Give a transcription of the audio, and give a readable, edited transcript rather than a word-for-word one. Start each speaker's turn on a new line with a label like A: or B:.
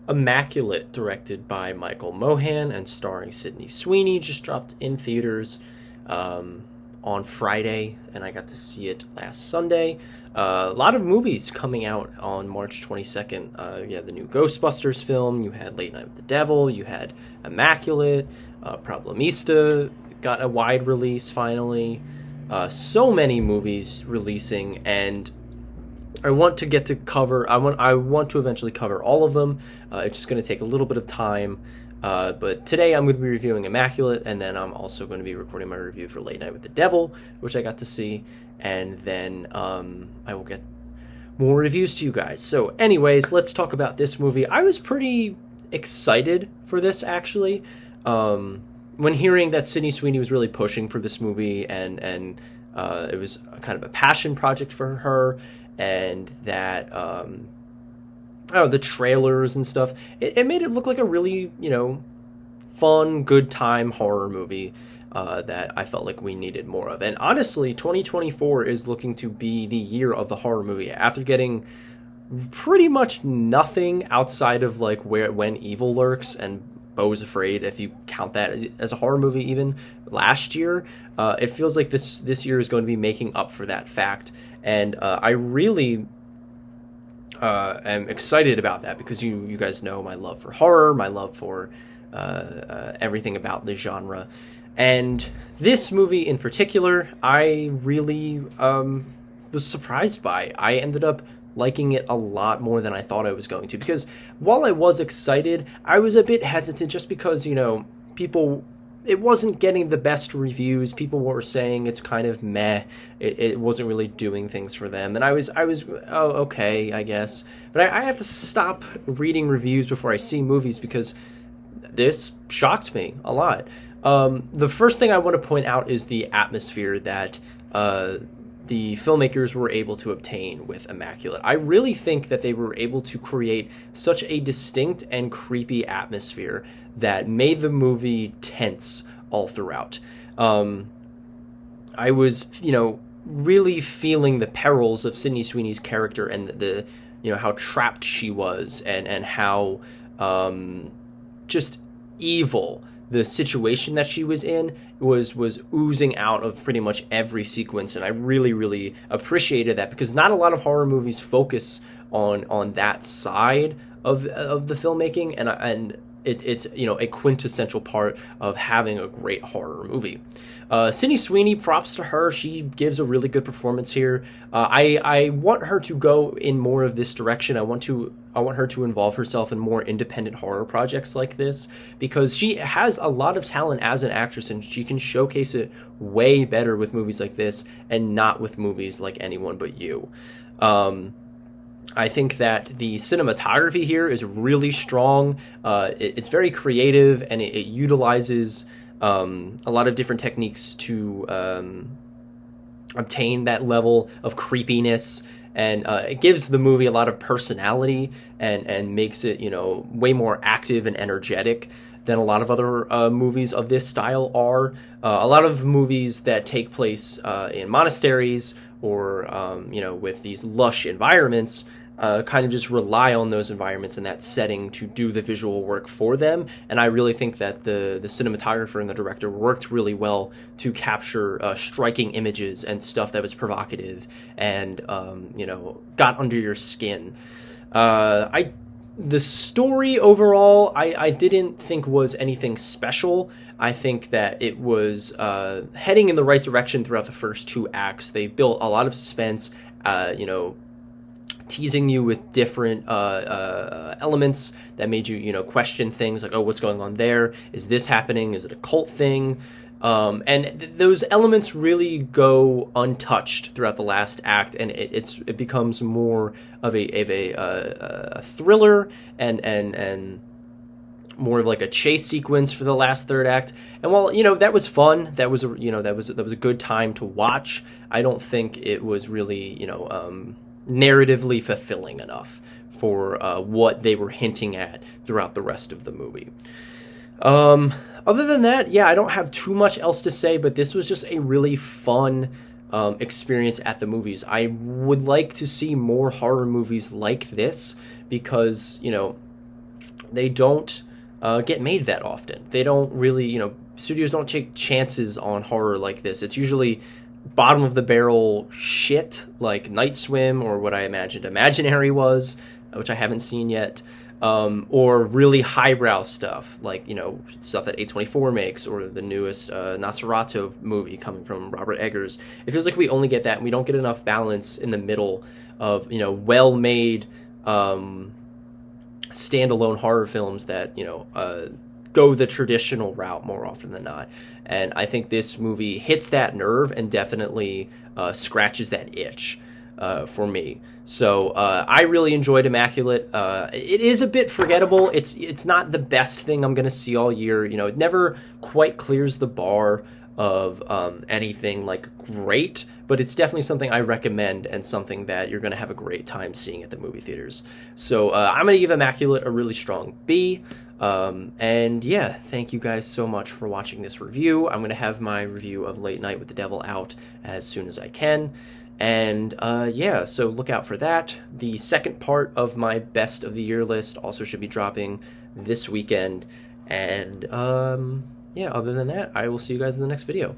A: Immaculate, directed by Michael Mohan and starring Sydney Sweeney, just dropped in theaters on Friday, and I got to see it last Sunday. A lot of movies coming out on March 22nd. You had the new Ghostbusters film, you had Late Night with the Devil, you had Immaculate, Problemista got a wide release finally. So many movies releasing, and I want to get to cover. I want to eventually cover all of them. It's just going to take a little bit of time. But today I'm going to be reviewing Immaculate, and then I'm also going to be recording my review for Late Night with the Devil, which I got to see, and then I will get more reviews to you guys. So anyways, let's talk about this movie. I was pretty excited for this, actually. When hearing that Sydney Sweeney was really pushing for this movie, and it was kind of a passion project for her, and that the trailers and stuff, it made it look like a really, fun, good time horror movie that I felt like we needed more of. And honestly, 2024 is looking to be the year of the horror movie. After getting pretty much nothing outside of like When Evil Lurks and Beau's Afraid, if you count that as a horror movie even, last year, it feels like this year is going to be making up for that fact. And I really am excited about that, because you guys know my love for horror, my love for everything about the genre. And this movie in particular, I really was surprised by. I ended up liking it a lot more than I thought I was going to, because while I was excited, I was a bit hesitant, just because, it wasn't getting the best reviews. People were saying it's kind of meh. It wasn't really doing things for them. And I was oh, okay, I guess. But I have to stop reading reviews before I see movies, because this shocked me a lot. The first thing I want to point out is the atmosphere that the filmmakers were able to obtain with Immaculate. I really think that they were able to create such a distinct and creepy atmosphere that made the movie tense all throughout. I was, really feeling the perils of Sydney Sweeney's character, and the how trapped she was, and how just evil the situation that she was in was oozing out of pretty much every sequence. And I really, really appreciated that, because not a lot of horror movies focus on that side of the filmmaking, and it's a quintessential part of having a great horror movie. Sydney Sweeney, props to her. She gives a really good performance here. I want her to go in more of this direction. I want her to involve herself in more independent horror projects like this, because she has a lot of talent as an actress, and she can showcase it way better with movies like this, and not with movies like Anyone But You. I think that the cinematography here is really strong. It's very creative, and it utilizes a lot of different techniques to obtain that level of creepiness, and it gives the movie a lot of personality, and makes it way more active and energetic than a lot of other movies of this style are. A lot of movies that take place in monasteries, or with these lush environments, kind of just rely on those environments and that setting to do the visual work for them. And I really think that the cinematographer and the director worked really well to capture striking images and stuff that was provocative and got under your skin. The story overall, I didn't think was anything special. I think that it was heading in the right direction throughout the first two acts. They built a lot of suspense, teasing you with different elements that made you question things like, oh, what's going on there? Is this happening? Is it a cult thing? And those elements really go untouched throughout the last act, and it becomes more of a thriller and more of like a chase sequence for the last third act. And while that was fun, that was a good time to watch, I don't think it was really narratively fulfilling enough for what they were hinting at throughout the rest of the movie. Other than that, I don't have too much else to say, but this was just a really fun experience at the movies. I would like to see more horror movies like this, because they don't get made that often. They don't really, studios don't take chances on horror like this. It's usually bottom of the barrel shit like Night Swim, or what I imagined Imaginary was, which I haven't seen yet, or really highbrow stuff like, stuff that A24 makes, or the newest Nosferatu movie coming from Robert Eggers. It feels like we only get that, and we don't get enough balance in the middle of, well-made standalone horror films that, go the traditional route more often than not. And I think this movie hits that nerve and definitely scratches that itch for me. So I really enjoyed Immaculate. It is a bit forgettable. It's not the best thing I'm going to see all year. It never quite clears the bar of anything like great, but it's definitely something I recommend, and something that you're going to have a great time seeing at the movie theaters. So I'm going to give Immaculate a really strong B. And yeah, thank you guys so much for watching this review. I'm going to have my review of Late Night with the Devil out as soon as I can. And yeah, so look out for that. The second part of my best of the year list also should be dropping this weekend. And yeah, other than that, I will see you guys in the next video.